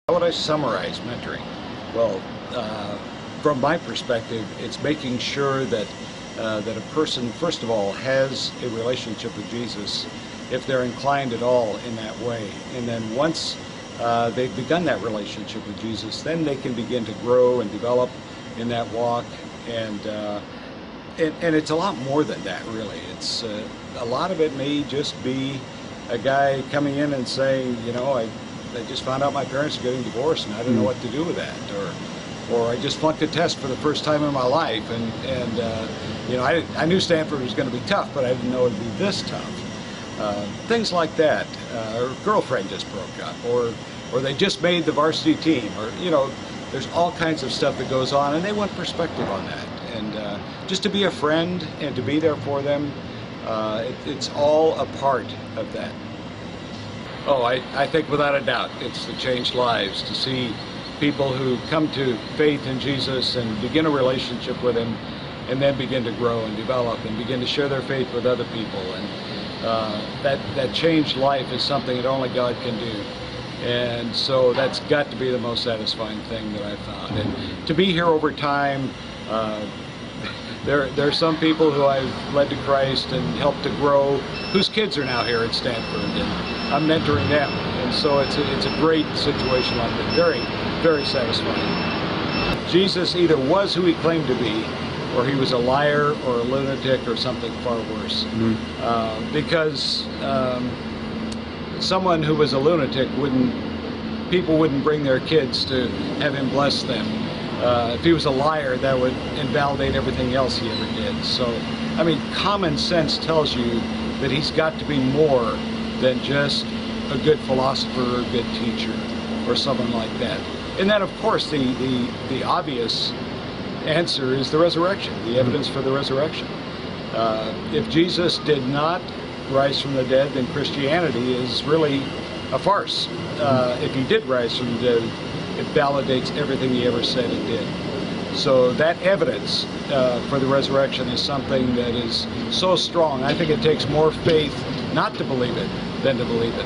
How would I summarize mentoring? Well, from my perspective, it's making sure that that a person, first of all, has a relationship with Jesus, if they're inclined at all in that way. And then once they've begun that relationship with Jesus, then they can begin to grow and develop in that walk. And it's a lot more than that, really. It's a lot of it may just be a guy coming in and saying, you know, I just found out my parents are getting divorced and I don't know what to do with that, or I just flunked a test for the first time in my life, and you know, I knew Stanford was going to be tough, but I didn't know it'd be this tough. Things like that. Or girlfriend just broke up, or they just made the varsity team, or you know, there's all kinds of stuff that goes on, and they want perspective on that, and just to be a friend and to be there for them. It's all a part of that. Oh, I think without a doubt it's to change lives, to see people who come to faith in Jesus and begin a relationship with Him, and then begin to grow and develop and begin to share their faith with other people. And that changed life is something that only God can do. And so that's got to be the most satisfying thing that I've found. And to be here over time, there are some people who I've led to Christ and helped to grow, whose kids are now here at Stanford, and I'm mentoring them. And so it's a great situation like that. Very, very satisfying. Jesus either was who He claimed to be, or he was a liar or a lunatic or something far worse. Because someone who was a lunatic people wouldn't bring their kids to have him bless them. If he was a liar, that would invalidate everything else he ever did. So, I mean, common sense tells you that he's got to be more than just a good philosopher or a good teacher or someone like that. And then, of course, the obvious answer is the resurrection, the evidence for the resurrection. If Jesus did not rise from the dead, then Christianity is really a farce. If He did rise from the dead, it validates everything He ever said and did. So that evidence for the resurrection is something that is so strong. I think it takes more faith not to believe it than to believe it.